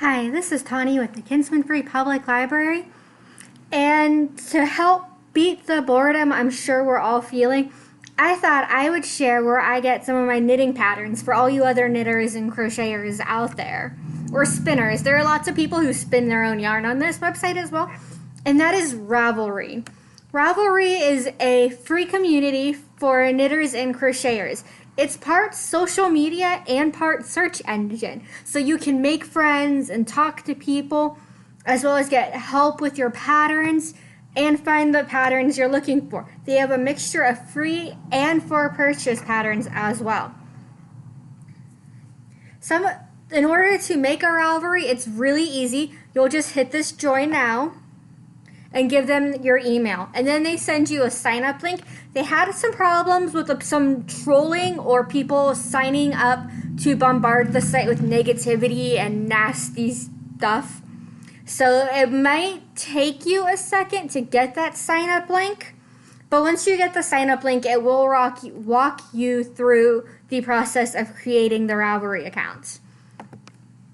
Hi, this is Tawny with the Kinsman Free Public Library. And to help beat the boredom I'm sure we're all feeling, I thought I would share where I get some of my knitting patterns for all you other knitters and crocheters out there. Or spinners. There are lots of people who spin their own yarn on this website as well. And that is Ravelry. Ravelry is a free community for knitters and crocheters. It's part social media and part search engine. So you can make friends and talk to people, as well as get help with your patterns and find the patterns you're looking for. They have a mixture of free and for purchase patterns as well. In order to make a Ravelry, it's really easy. You'll just hit this join now and give them your email. And then they send you a sign up link. They had some problems with some trolling or people signing up to bombard the site with negativity and nasty stuff. So it might take you a second to get that sign up link. But once you get the sign up link, it will walk you through the process of creating the Ravelry account.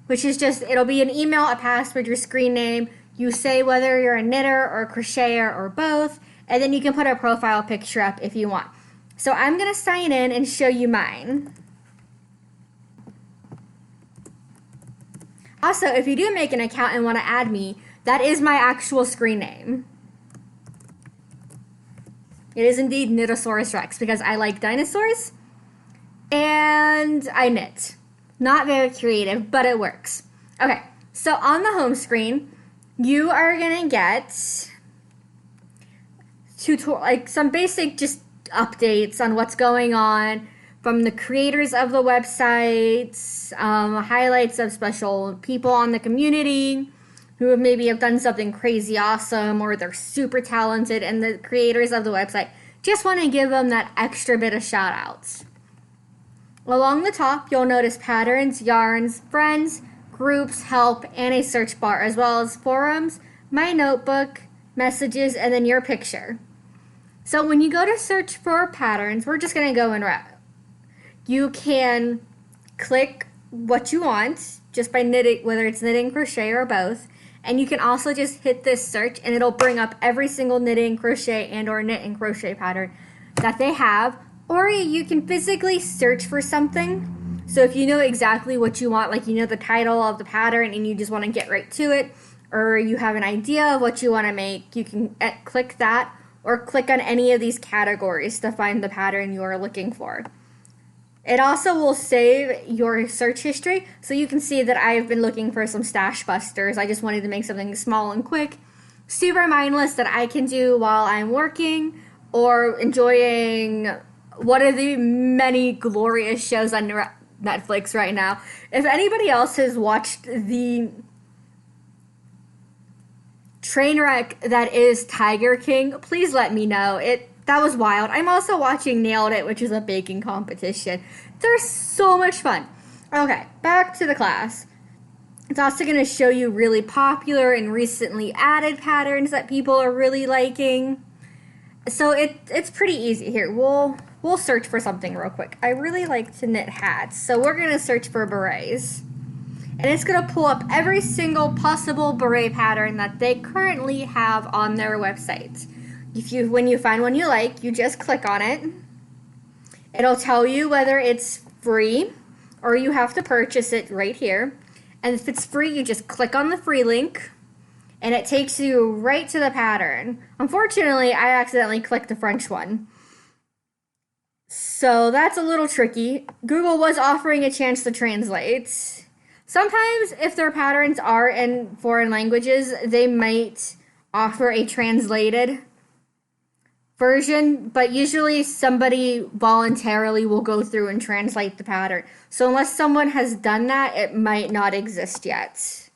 Which is just, it'll be an email, a password, your screen name. You say whether you're a knitter or a crocheter or both, and then you can put a profile picture up if you want. So I'm going to sign in and show you mine. Also, if you do make an account and want to add me, that is my actual screen name. It is indeed Knitosaurus Rex because I like dinosaurs and I knit. Not very creative, but it works. Okay, so on the home screen, you are gonna get some basic just updates on what's going on from the creators of the websites, highlights of special people on the community who maybe have done something crazy awesome or they're super talented, and the creators of the website just want to give them that extra bit of shout outs. Along the top, you'll notice patterns, yarns, friends, groups, help, and a search bar, as well as forums, my notebook, messages, and then your picture. So when you go to search for patterns, we're just going to go in route. You can click what you want just by knitting, whether it's knitting, crochet, or both. And you can also just hit this search and it'll bring up every single knitting, crochet, and or knit and crochet pattern that they have. Or you can physically search for something. So if you know exactly what you want, like you know the title of the pattern and you just want to get right to it, or you have an idea of what you want to make, you can click that or click on any of these categories to find the pattern you are looking for. It also will save your search history, so you can see that I've been looking for some stash busters. I just wanted to make something small and quick, super mindless that I can do while I'm working or enjoying one of the many glorious shows on Netflix right now. If anybody else has watched the train wreck that is Tiger King, please let me know. That was wild. I'm also watching Nailed It, which is a baking competition. They're so much fun. Okay, back to the class. It's also going to show you really popular and recently added patterns that people are really liking. So it's pretty easy here. We'll search for something real quick. I really like to knit hats, so we're going to search for berets. And it's going to pull up every single possible beret pattern that they currently have on their website. When you find one you like, you just click on it. It'll tell you whether it's free or you have to purchase it right here. And if it's free, you just click on the free link and it takes you right to the pattern. Unfortunately, I accidentally clicked the French one. So that's a little tricky. Google was offering a chance to translate. Sometimes if their patterns are in foreign languages, they might offer a translated version, but usually somebody voluntarily will go through and translate the pattern. So unless someone has done that, it might not exist yet.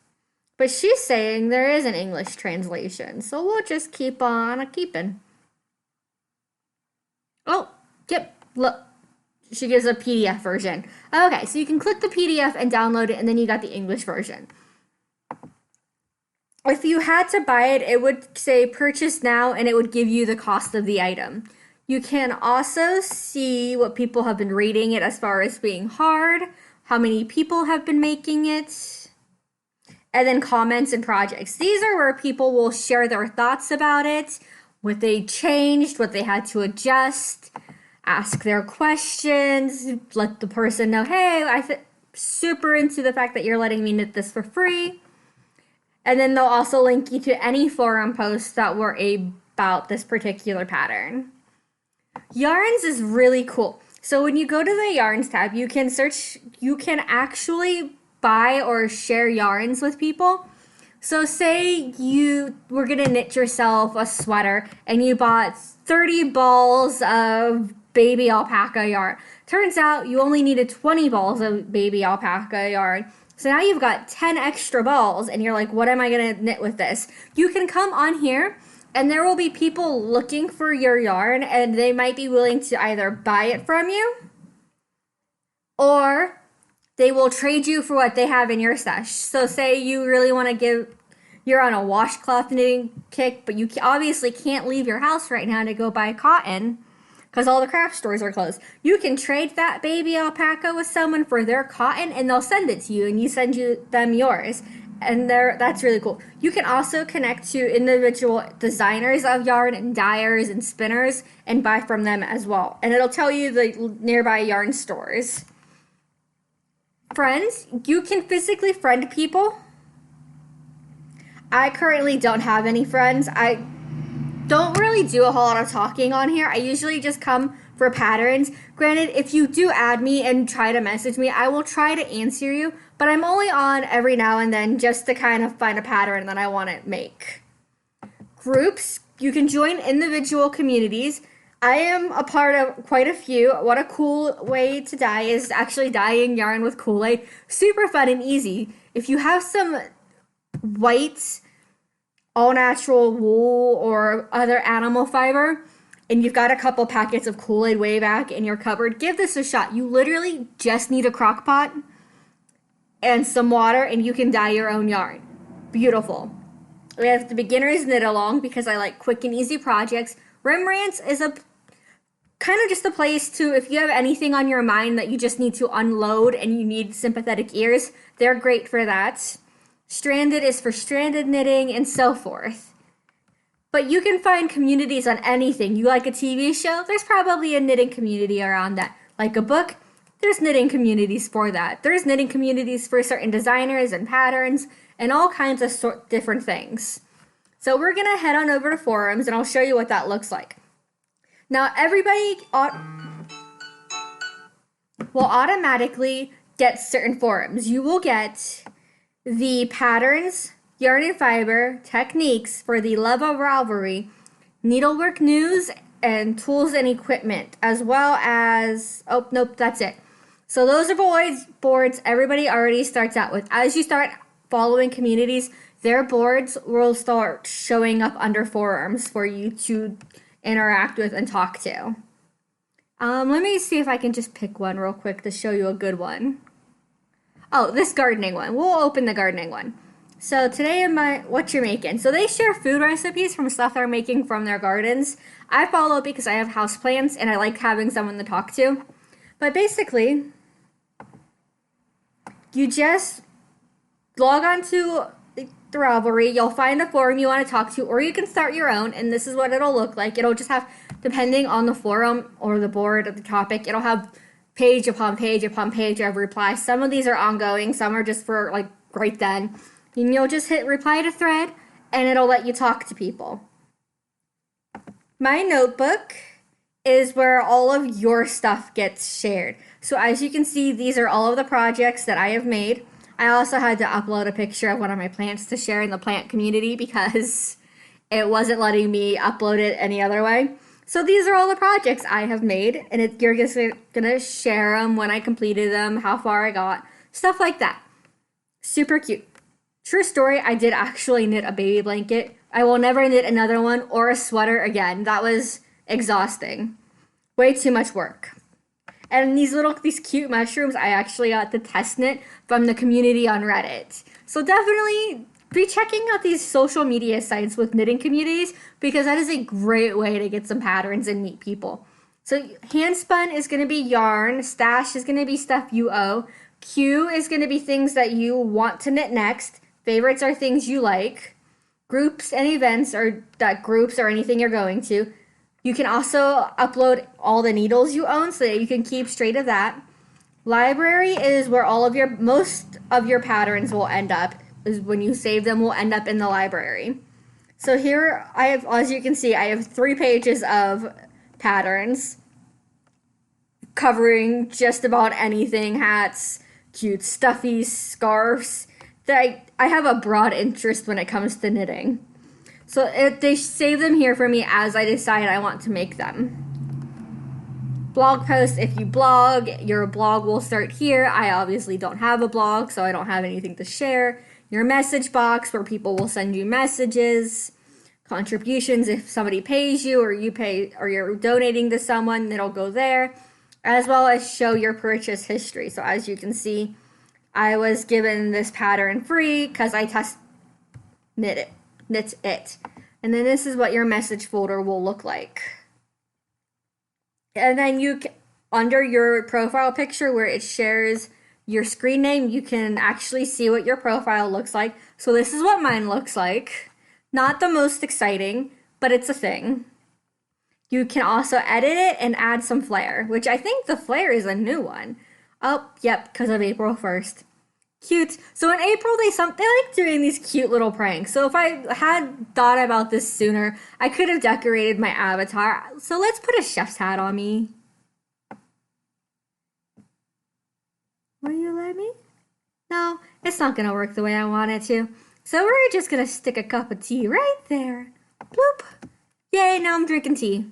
But she's saying there is an English translation, so we'll just keep on keeping. Oh, yep, look. She gives a PDF version. Okay, so you can click the PDF and download it, and then you got the English version. If you had to buy it, it would say purchase now, and it would give you the cost of the item. You can also see what people have been rating it as far as being hard, how many people have been making it, and then comments and projects. These are where people will share their thoughts about it, what they changed, what they had to adjust, ask their questions, let the person know, hey, super into the fact that you're letting me knit this for free. And then they'll also link you to any forum posts that were about this particular pattern. Yarns is really cool. So when you go to the yarns tab, you can actually buy or share yarns with people. So say you were going to knit yourself a sweater and you bought 30 balls of baby alpaca yarn. Turns out you only needed 20 balls of baby alpaca yarn. So now you've got 10 extra balls and you're like, what am I going to knit with this? You can come on here and there will be people looking for your yarn and they might be willing to either buy it from you or they will trade you for what they have in your stash. So say you really want to you're on a washcloth knitting kick, but you obviously can't leave your house right now to go buy cotton because all the craft stores are closed. You can trade that baby alpaca with someone for their cotton and they'll send it to you and you send them yours. And that's really cool. You can also connect to individual designers of yarn and dyers and spinners and buy from them as well. And it'll tell you the nearby yarn stores. Friends, you can physically friend people. I currently don't have any friends. I don't really do a whole lot of talking on here. I usually just come for patterns. Granted, if you do add me and try to message me, I will try to answer you, but I'm only on every now and then just to kind of find a pattern that I want to make. Groups, you can join individual communities. I am a part of quite a few. What a cool way to dye is actually dyeing yarn with Kool-Aid. Super fun and easy. If you have some white, all-natural wool or other animal fiber, and you've got a couple packets of Kool-Aid way back in your cupboard, give this a shot. You literally just need a crock pot and some water, and you can dye your own yarn. Beautiful. We have the beginner's knit along because I like quick and easy projects. Rembrandts is a kind of just a place to, if you have anything on your mind that you just need to unload and you need sympathetic ears, they're great for that. Stranded is for stranded knitting and so forth. But you can find communities on anything. You like a TV show? There's probably a knitting community around that. Like a book? There's knitting communities for that. There's knitting communities for certain designers and patterns and all kinds of different things. So we're going to head on over to forums and I'll show you what that looks like. Now everybody will automatically get certain forums. You will get the patterns, yarn and fiber, techniques for the love of Ravelry, needlework news, and tools and equipment, as well as, oh, nope, that's it. So those are boards everybody already starts out with. As you start following communities, their boards will start showing up under forums for you to interact with and talk to. Let me see if I can just pick one real quick to show you a good one. Oh, this gardening one. We'll open the gardening one. So today in what you're making. So they share food recipes from stuff they're making from their gardens. I follow because I have houseplants and I like having someone to talk to. But basically, you just log on to the Ravelry. You'll find a forum you want to talk to, or you can start your own, and this is what it'll look like. It'll just have, depending on the forum or the board or the topic, it'll have page upon page upon page of replies. Some of these are ongoing, some are just for like right then. And you'll just hit reply to thread and it'll let you talk to people. My notebook is where all of your stuff gets shared. So as you can see, these are all of the projects that I have made. I also had to upload a picture of one of my plants to share in the plant community because it wasn't letting me upload it any other way. So these are all the projects I have made, and you're just gonna share them when I completed them, how far I got, stuff like that. Super cute. True story, I did actually knit a baby blanket. I will never knit another one or a sweater again. That was exhausting. Way too much work. And these cute mushrooms, I actually got the test knit from the community on Reddit. So definitely be checking out these social media sites with knitting communities because that is a great way to get some patterns and meet people. So handspun is going to be yarn, stash is going to be stuff you owe, Q is going to be things that you want to knit next, Favorites are things you like. Groups and events are that groups or anything you're going to. You can also upload all the needles you own so that you can keep straight of that. Library is where most of your patterns will end up. Is when you save them will end up in the library. So here I have, as you can see, I have 3 pages of patterns covering just about anything: hats, cute stuffies, scarves. I have a broad interest when it comes to knitting. So they save them here for me as I decide I want to make them. Blog posts, if you blog, your blog will start here. I obviously don't have a blog, so I don't have anything to share. Your message box, where people will send you messages. Contributions, if somebody pays you or you pay or you're donating to someone, it'll go there. As well as show your purchase history. So as you can see, I was given this pattern free because I knit it. And then this is what your message folder will look like. And then you can, under your profile picture where it shares your screen name, you can actually see what your profile looks like. So this is what mine looks like. Not the most exciting, but it's a thing. You can also edit it and add some flair, which I think the flair is a new one. Oh, yep, because of April 1st. Cute. So in April, they like doing these cute little pranks. So if I had thought about this sooner, I could have decorated my avatar. So let's put a chef's hat on me. Will you let me? No, it's not going to work the way I want it to. So we're just going to stick a cup of tea right there. Bloop. Yay, now I'm drinking tea.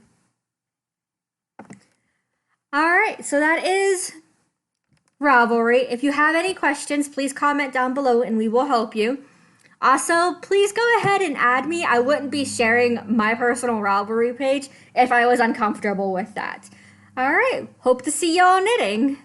Alright, so that is Ravelry. If you have any questions, please comment down below and we will help you. Also, please go ahead and add me. I wouldn't be sharing my personal Ravelry page if I was uncomfortable with that. Alright, hope to see y'all knitting.